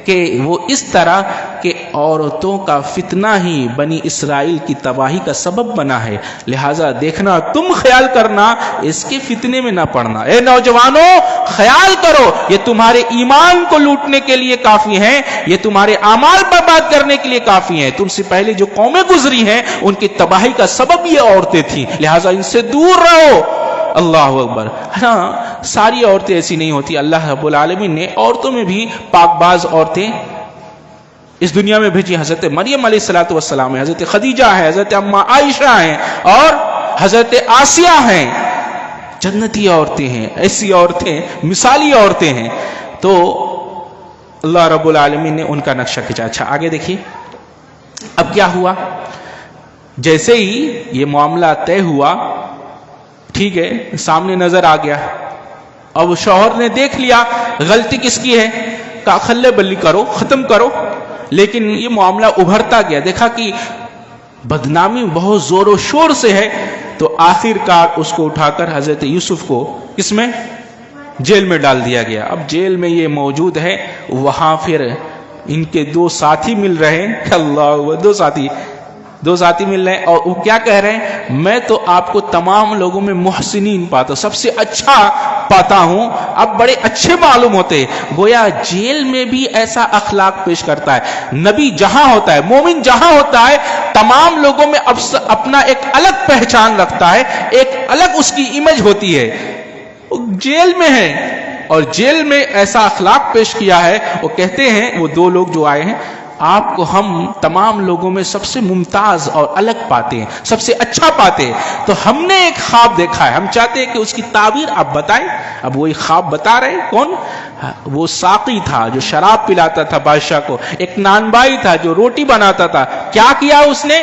Speaker 1: کہ وہ اس طرح کہ عورتوں کا فتنہ ہی بنی اسرائیل کی تباہی کا سبب بنا ہے، لہٰذا دیکھنا، تم خیال کرنا اس کے فتنے میں نہ پڑنا۔ اے نوجوانوں، خیال کرو، یہ تمہارے ایمان کو لوٹنے کے لیے کافی ہیں، یہ تمہارے اعمال برباد کرنے کے لیے کافی ہیں۔ تم سے پہلے جو قومیں گزری ہیں ان کی تباہی کا سبب یہ عورتیں تھیں، لہٰذا ان سے دور رہو۔ اللہ اکبر۔ ہاں، ساری عورتیں ایسی نہیں ہوتی، اللہ رب العالمین نے عورتوں میں بھی پاک باز عورتیں اس دنیا میں بھیجی۔ حضرت مریم علیہ السلام ہے، حضرت خدیجہ ہے، حضرت اماں عائشہ ہیں، اور حضرت آسیہ ہیں۔ جنتی عورتیں ہیں، ایسی عورتیں مثالی عورتیں ہیں۔ تو اللہ رب العالمین نے ان کا نقشہ کھینچا۔ اچھا آگے دیکھیے اب کیا ہوا۔ جیسے ہی یہ معاملہ طے ہوا، ٹھیک ہے، سامنے نظر آ گیا، اب شوہر نے دیکھ لیا غلطی کس کی ہے، کہا کھلے بلی کرو، ختم کرو۔ لیکن یہ معاملہ ابھرتا گیا، دیکھا کہ بدنامی بہت زور و شور سے ہے، تو آخر کار اس کو اٹھا کر حضرت یوسف کو کس میں، جیل میں ڈال دیا گیا۔ اب جیل میں یہ موجود ہے، وہاں پھر ان کے دو ساتھی مل رہے ہیں۔ اللہ، دو ساتھی مل رہے ہیں، اور وہ کیا کہہ رہے ہیں، میں تو آپ کو تمام لوگوں میں محسنین پاتا ہوں، سب سے اچھا پاتا ہوں، اب بڑے اچھے معلوم ہوتے ہیں۔ گویا جیل میں بھی ایسا اخلاق پیش کرتا ہے۔ نبی جہاں ہوتا ہے، مومن جہاں ہوتا ہے، تمام لوگوں میں اپنا ایک الگ پہچان رکھتا ہے، ایک الگ اس کی امیج ہوتی ہے۔ جیل میں ہے اور جیل میں ایسا اخلاق پیش کیا ہے، وہ کہتے ہیں، وہ دو لوگ جو آئے ہیں، آپ کو ہم تمام لوگوں میں سب سے ممتاز اور الگ پاتے ہیں، سب سے اچھا پاتے ہیں۔ تو ہم نے ایک خواب دیکھا ہے، ہم چاہتے ہیں کہ اس کی تعبیر آپ بتائیں۔ اب وہی خواب بتا رہے ہیں، کون؟ وہ ساقی تھا جو شراب پلاتا تھا بادشاہ کو، ایک نانبائی تھا جو روٹی بناتا تھا۔ کیا کیا اس نے؟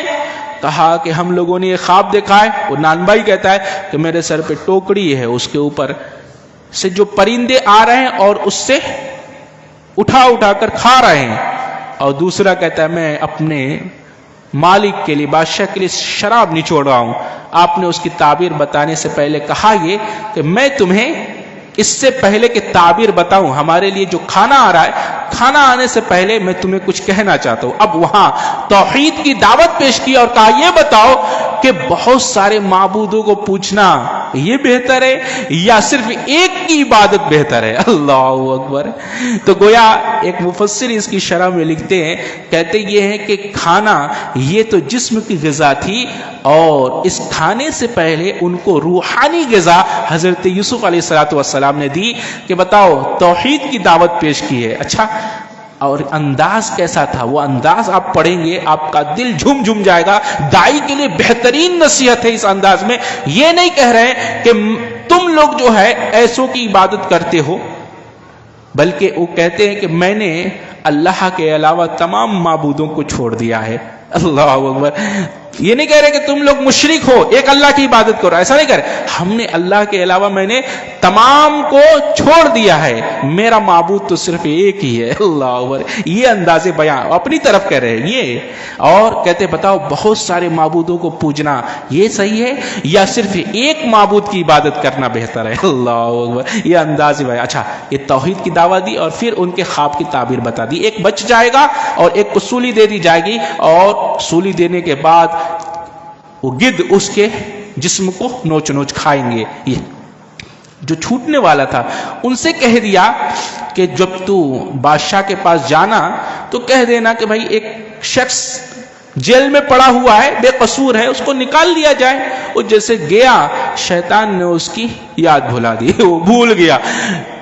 Speaker 1: کہا کہ ہم لوگوں نے یہ خواب دیکھا ہے۔ وہ نانبائی کہتا ہے کہ میرے سر پہ ٹوکری ہے، اس کے اوپر سے جو پرندے آ رہے ہیں اور اس سے اٹھا کر کھا رہے ہیں، اور دوسرا کہتا ہے میں اپنے مالک کے لیے، بادشاہ کے لیے شراب نچوڑ رہا ہوں۔ آپ نے اس کی تعبیر بتانے سے پہلے کہا یہ کہ میں تمہیں اس سے پہلے کہ تعبیر بتاؤں، ہمارے لیے جو کھانا آ رہا ہے، کھانا آنے سے پہلے میں تمہیں کچھ کہنا چاہتا ہوں۔ اب وہاں توحید کی دعوت پیش کی اور کہا یہ بتاؤ کہ بہت سارے معبودوں کو پوچھنا یہ بہتر ہے یا صرف ایک کی عبادت بہتر ہے؟ اللہ اکبر۔ تو گویا ایک مفسر اس کی شرح میں لکھتے ہیں، کہتے یہ ہیں کہ کھانا یہ تو جسم کی غذا تھی، اور اس کھانے سے پہلے ان کو روحانی غذا حضرت یوسف علیہ السلام نے دی کہ بتاؤ توحید کی دعوت پیش کی ہے۔ اچھا، اور انداز کیسا تھا؟ وہ انداز آپ پڑھیں گے آپ کا دل جھوم جائے گا۔ داعی کے لیے بہترین نصیحت ہے اس انداز میں۔ یہ نہیں کہہ رہے کہ تم لوگ جو ہے ایسوں کی عبادت کرتے ہو، بلکہ وہ کہتے ہیں کہ میں نے اللہ کے علاوہ تمام معبودوں کو چھوڑ دیا ہے۔ اللہ اکبر۔ یہ نہیں کہہ رہے کہ تم لوگ مشرک ہو، ایک اللہ کی عبادت کرو، ایسا نہیں کہہ رہے۔ ہم نے اللہ کے علاوہ میں نے تمام کو چھوڑ دیا ہے، میرا معبود تو صرف ایک ہی ہے۔ اللہ اکبر۔ یہ انداز بیان اپنی طرف کہہ رہے ہیں یہ، اور کہتے بتاؤ بہت سارے معبودوں کو پوجنا یہ صحیح ہے یا صرف ایک معبود کی عبادت کرنا بہتر ہے؟ اللہ اکبر۔ یہ انداز بیان۔ اچھا، یہ توحید کی دعوت دی اور پھر ان کے خواب کی تعبیر بتا دی۔ ایک بچ جائے گا اور ایک کو سولی دے دی جائے گی، اور سولی دینے کے بعد وہ گدھ اس کے جسم کو نوچ کھائیں گے۔ یہ جو چھوٹنے والا تھا ان سے کہہ دیا کہ جب تو بادشاہ کے پاس جانا تو کہہ دینا کہ بھائی ایک شخص جیل میں پڑا ہوا ہے، بے قصور ہے، اس کو نکال لیا جائے۔ وہ جیسے گیا، شیطان نے اس کی یاد بھلا دی، وہ بھول گیا۔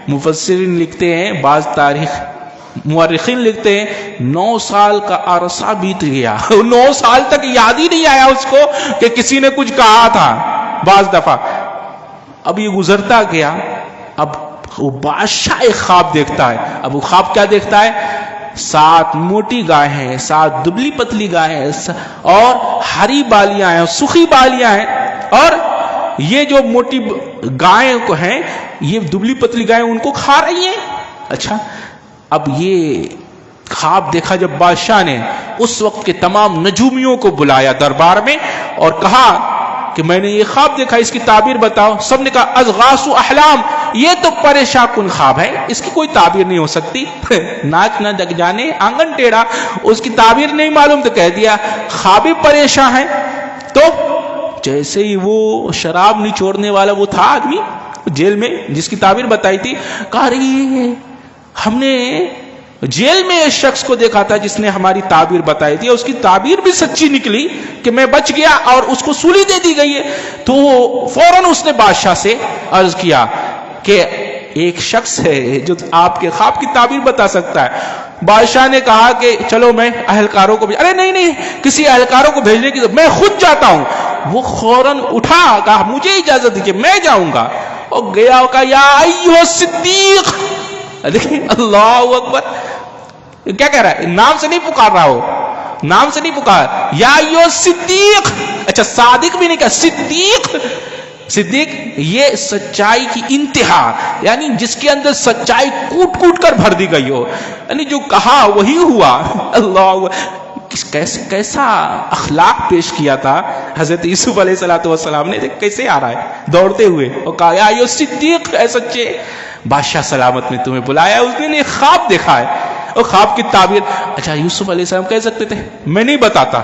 Speaker 1: مفسرین لکھتے ہیں، بعض مورخین لکھتے ہیں 9 سال کا عرصہ بیت گیا، 9 سال تک یاد ہی نہیں آیا اس کو کہ کسی نے کچھ کہا تھا بعض دفعہ۔ اب یہ گزرتا گیا، اب وہ بادشاہ ایک خواب دیکھتا ہے۔ اب وہ خواب کیا دیکھتا ہے؟ 7 موٹی گائے ہیں، 7 دبلی پتلی گائے ہیں، اور ہری بالیاں ہیں، سوکھی بالیاں ہیں، اور یہ جو موٹی گائیں کو ہیں، یہ دبلی پتلی گائیں ان کو کھا رہی ہیں۔ اچھا، اب یہ خواب دیکھا جب بادشاہ نے، اس وقت کے تمام نجومیوں کو بلایا دربار میں اور کہا کہ میں نے یہ خواب دیکھا، اس کی تعبیر بتاؤ۔ سب نے کہا اضغاث احلام، یہ تو پریشان کن خواب ہے، اس کی کوئی تعبیر نہیں ہو سکتی۔ ناچ نہ دک جانے آنگن ٹیڑھا، اس کی تعبیر نہیں معلوم تو کہہ دیا خواب پریشان ہے۔ تو جیسے ہی وہ شراب نچوڑنے والا وہ تھا آدمی جیل میں جس کی تعبیر بتائی تھی، کہا رہی ہم نے جیل میں اس شخص کو دیکھا تھا جس نے ہماری تعبیر بتائی تھی، اس کی تعبیر بھی سچی نکلی کہ میں بچ گیا اور اس کو سولی دے دی گئی ہے۔ تو فوراً اس نے بادشاہ سے عرض کیا کہ ایک شخص ہے جو آپ کے خواب کی تعبیر بتا سکتا ہے۔ بادشاہ نے کہا کہ چلو میں اہلکاروں کو ارے نہیں، کسی اہلکاروں کو بھیجنے کی میں خود جاتا ہوں۔ وہ فوراً اٹھا، کہا مجھے اجازت دیجیے میں جاؤں گا، اور گیا، کہا یا ایھا صدیق۔ دیکھیں اللہ اکبر، کیا کہہ رہا ہے؟ نام سے نہیں پکار رہا ہو، نام سے نہیں پکار، یا ایھا صدیق۔ اچھا صادق بھی نہیں کہا، صدیق۔ صدیق یہ سچائی کی انتہا، یعنی جس کے اندر سچائی کوٹ کوٹ کر بھر دی گئی ہو، یعنی جو کہا وہی ہوا۔ اللہ کیسا اخلاق پیش کیا تھا حضرت یوسف علیہ السلام نے، کیسے آ رہا ہے دوڑتے ہوئے، اور کہا یا ایھا صدیق، اے سچے بادشاہ سلامت میں تمہیں بلایا، اس نے ایک خواب دیکھا ہے، اور خواب کی تعبیر۔ اچھا یوسف علیہ السلام کہہ سکتے تھے میں نہیں بتاتا،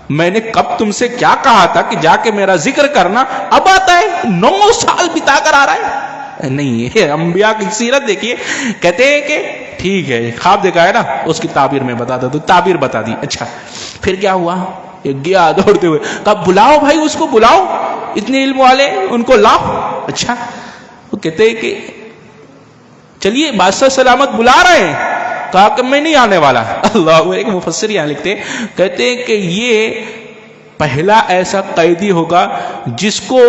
Speaker 1: میں نے کب تم سے کیا کہا تھا کہ جا کے میرا ذکر کرنا، اب آتا ہے 9 سال بتا کر آ رہا ہے۔ نہیں، انبیاء کی سیرت دیکھیے، کہتے ہیں کہ ٹھیک ہے خواب دیکھا ہے نا، اس کی تعبیر میں بتاتا، تو تعبیر بتا دی۔ اچھا پھر کیا ہوا؟ گیا دوڑتے ہوئے، کہا بلاؤ بھائی اس کو بلاؤ، اتنے علم والے ان کو لاؤ۔ اچھا وہ کہتے ہیں کہ چلیے بادشاہ سلامت بلا رہے ہیں، کہا کہ میں نہیں آنے والا۔ اللہ، ایک مفسر یہاں لکھتے ہیں، کہتے ہیں کہ یہ پہلا ایسا قیدی ہوگا جس کو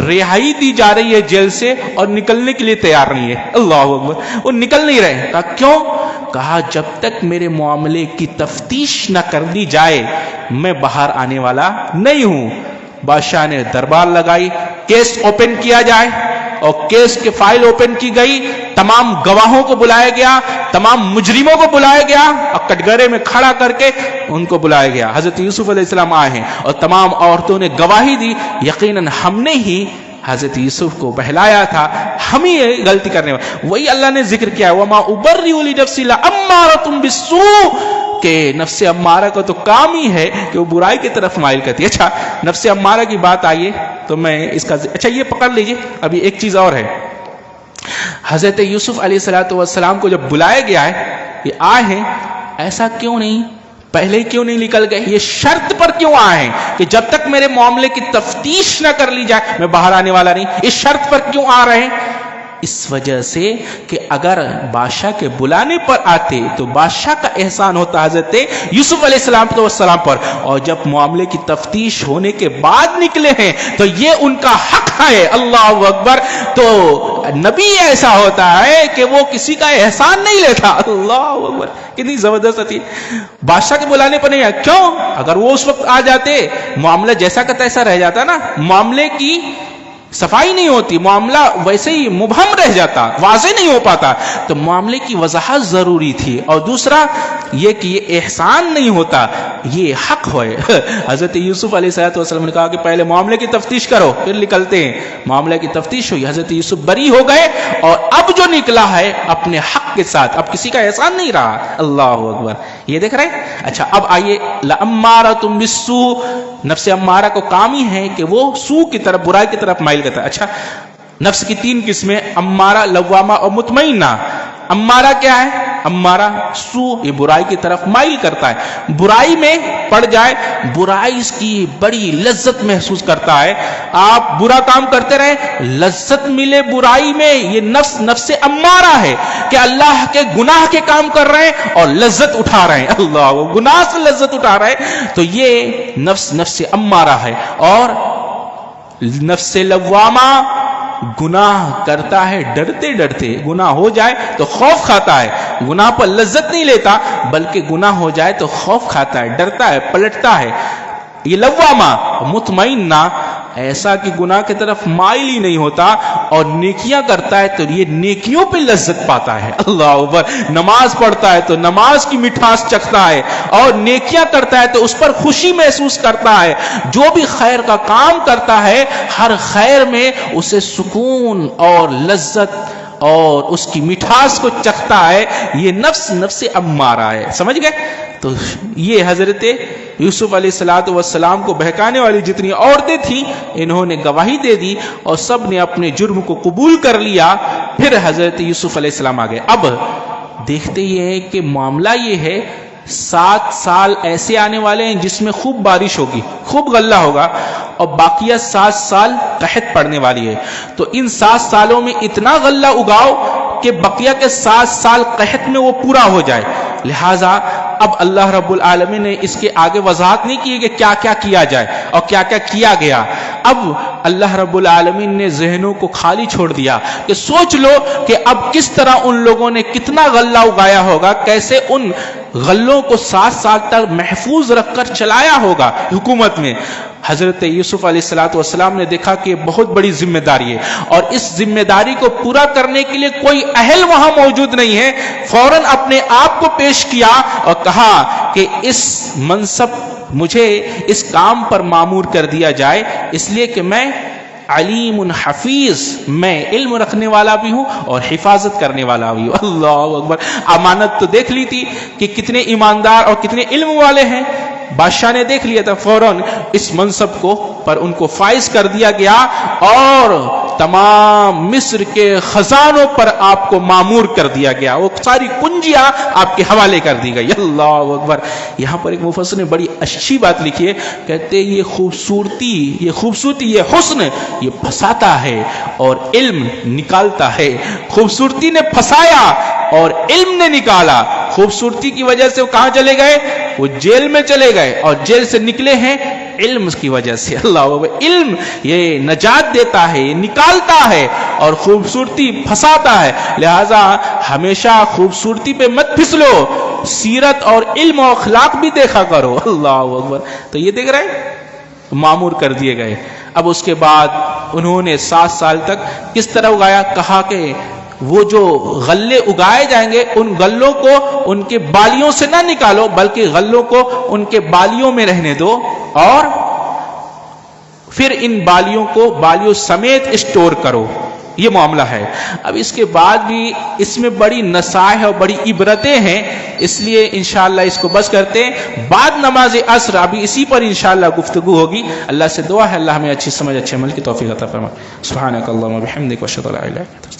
Speaker 1: رہائی دی جا رہی ہے جیل سے اور نکلنے کے لیے تیار نہیں ہے۔ اللہ اکبر، وہ نکل نہیں رہے۔ کہا کیوں؟ کہا جب تک میرے معاملے کی تفتیش نہ کر لی جائے میں باہر آنے والا نہیں ہوں۔ بادشاہ نے دربار لگائی، کیس اوپن کیا جائے، اور کیس کے فائل اوپن کی گئی، تمام گواہوں کو بلایا گیا، تمام مجرموں کو بلایا گیا، اور کٹگرے میں کھڑا کر کے ان کو بلایا گیا۔ حضرت یوسف علیہ السلام آئے ہیں اور تمام عورتوں نے گواہی دی، یقیناً ہم نے ہی حضرت یوسف کو بہلایا تھا، ہم ہی غلطی کرنے والے۔ وہی اللہ نے ذکر کیا ہے وَمَا أُبَرِّئُ لِنَفْسِي لَأَمَّارَةٌ بِالسُّوءِ، کہ نفس امارہ کا تو کام ہی ہے کہ وہ برائی کی طرف مائل کرتی ہے۔ اچھا نفس امارہ کی بات آئیے تو میں اس کا اچھا یہ پکڑ لیجئے، ابھی ایک چیز اور ہے۔ حضرت یوسف علیہ السلام کو جب بلایا گیا ہے، یہ آئے ہیں، ایسا کیوں نہیں پہلے کیوں نہیں نکل گئے؟ یہ شرط پر کیوں آئے ہیں کہ جب تک میرے معاملے کی تفتیش نہ کر لی جائے میں باہر آنے والا نہیں؟ اس شرط پر کیوں آ رہے ہیں؟ اس وجہ سے کہ اگر بادشاہ کے بلانے پر آتے تو بادشاہ کا احسان ہوتا حضرت یوسف علیہ السلام پر، اور جب معاملے کی تفتیش ہونے کے بعد نکلے ہیں تو یہ ان کا حق ہے۔ اللہ اکبر، تو نبی ایسا ہوتا ہے کہ وہ کسی کا احسان نہیں لیتا۔ اللہ اکبر، کتنی زبردست تھی، بادشاہ کے بلانے پر نہیں آیا، کیوں؟ اگر وہ اس وقت آ جاتے معاملہ جیسا کا تیسا رہ جاتا نا، معاملے کی صفائی نہیں ہوتی، معاملہ ویسے ہی مبہم رہ جاتا، واضح نہیں ہو پاتا، تو معاملے کی وضاحت ضروری تھی۔ اور دوسرا یہ کہ یہ احسان نہیں ہوتا، یہ حق ہوئے۔ حضرت یوسف علیہ السلام نے کہا کہ پہلے معاملے کی تفتیش کرو پھر نکلتے ہیں۔ معاملے کی تفتیش ہوئی، حضرت یوسف بری ہو گئے، اور اب جو نکلا ہے اپنے حق کے ساتھ، اب کسی کا احسان نہیں رہا۔ اللہ اکبر، یہ دیکھ رہے ہیں؟ اچھا اب آئیے، لَأَمَّارَةٌ بِالسُّوءِ، نفس امارہ کو کام ہی ہے کہ وہ سوء کی طرف، برائی کی طرف مائل کرتا ہے۔ اچھا نفس کی 3 قسمیں، امارہ، لوامہ اور مطمئنہ۔ امارہ کیا ہے؟ امارہ سو، یہ برائی کی طرف مائل کرتا ہے، برائی میں پڑ جائے، برائی اس کی بڑی لذت محسوس کرتا ہے. آپ برا کام کرتے رہیں، لذت ملے برائی میں، یہ نفس امارہ ہے کہ اللہ کے گناہ کے کام کر رہے ہیں اور لذت اٹھا رہے ہیں، اللہ وہ گناہ سے لذت اٹھا رہے ہیں، تو یہ نفس امارہ ہے. اور نفس لوامہ گناہ کرتا ہے ڈرتے ڈرتے، گناہ ہو جائے تو خوف کھاتا ہے، گناہ پر لذت نہیں لیتا بلکہ گناہ ہو جائے تو خوف کھاتا ہے، ڈرتا ہے، پلٹتا ہے. یہ لوامہ. مطمئنہ ایسا کہ گناہ کی طرف مائل ہی نہیں ہوتا اور نیکیاں کرتا ہے تو یہ نیکیوں پہ لذت پاتا ہے، اللہ اکبر. نماز پڑھتا ہے تو نماز کی مٹھاس چکھتا ہے اور نیکیاں کرتا ہے تو اس پر خوشی محسوس کرتا ہے. جو بھی خیر کا کام کرتا ہے ہر خیر میں اسے سکون اور لذت اور اس کی مٹھاس کو چکھتا ہے. یہ نفس امارہ ہے. سمجھ گئے؟ تو یہ حضرت یوسف علیہ السلام کو بہکانے والی جتنی عورتیں تھیں انہوں نے گواہی دے دی اور سب نے اپنے جرم کو قبول کر لیا. پھر حضرت یوسف علیہ السلام آ گئے. اب دیکھتے یہ ہے کہ معاملہ یہ ہے 7 سال ایسے آنے والے ہیں جس میں خوب بارش ہوگی، خوب غلہ ہوگا، اور باقیہ 7 سال قحط پڑنے والی ہے. تو ان 7 سالوں میں اتنا غلہ اگاؤ کہ بقیہ کے 7 سال قحط میں وہ پورا ہو جائے. لہذا اب اللہ رب العالمین نے اس کے آگے وضاحت نہیں کی کہ کیا کیا کیا جائے اور کیا کیا کیا گیا. اب اللہ رب العالمین نے ذہنوں کو خالی چھوڑ دیا کہ سوچ لو کہ اب کس طرح ان لوگوں نے کتنا غلہ اگایا ہوگا، کیسے ان غلوں کو 7 سال تک محفوظ رکھ کر چلایا ہوگا حکومت میں. حضرت یوسف علیہ السلام نے دیکھا کہ بہت بڑی ذمہ داری ہے اور اس ذمہ داری کو پورا کرنے کے لیے کوئی اہل وہاں موجود نہیں ہے. فوراً اپنے آپ کو پیش کیا اور کہا کہ اس منصب مجھے اس کام پر مامور کر دیا جائے، اس لیے کہ میں علیم حفیظ، میں علم رکھنے والا بھی ہوں اور حفاظت کرنے والا بھی ہوں. اللہ اکبر. امانت تو دیکھ لی تھی کہ کتنے ایماندار اور کتنے علم والے ہیں. بادشاہ نے دیکھ لیا تھا، فوراً اس منصب کو پر ان کو فائز کر دیا گیا اور تمام مصر کے خزانوں پر آپ کو مامور کر دیا گیا. وہ ساری کنجیاں آپ کے حوالے کر دی گئی. اللہ اکبر. یہاں پر ایک مفسر نے بڑی اچھی بات لکھی ہے، کہتے یہ خوبصورتی، یہ حسن یہ پھنساتا ہے اور علم نکالتا ہے. خوبصورتی نے پھنسایا اور علم نے نکالا. خوبصورتی کی وجہ سے وہ کہاں چلے گئے؟ وہ جیل میں چلے گئے اور جیل سے نکلے ہیں علم کی وجہ سے. اللہ، علم یہ نجات دیتا ہے، یہ نکالتا ہے اور خوبصورتی پھنساتا ہے. لہذا ہمیشہ خوبصورتی پہ مت پھسلو، سیرت اور علم و اخلاق بھی دیکھا کرو. اللہ اکبر. تو یہ دیکھ رہے ہیں مامور کر دیے گئے. اب اس کے بعد انہوں نے 7 سال تک کس طرح اگایا؟ کہا کہ وہ جو غلے اگائے جائیں گے ان غلوں کو ان کے بالیوں سے نہ نکالو بلکہ غلوں کو ان کے بالیوں میں رہنے دو اور پھر ان بالیوں سمیت اسٹور کرو. یہ معاملہ ہے. اب اس کے بعد بھی اس میں بڑی نصائح اور بڑی عبرتیں ہیں، اس لیے انشاءاللہ اس کو بس کرتے ہیں. بعد نماز عصر ابھی اسی پر انشاءاللہ گفتگو ہوگی. اللہ سے دعا ہے اللہ ہمیں اچھی سمجھ اچھے عمل کی توفیق عطا فرمائے. سبحانک اللہم و بحمدک، اشہد ان لا الہ الا انت.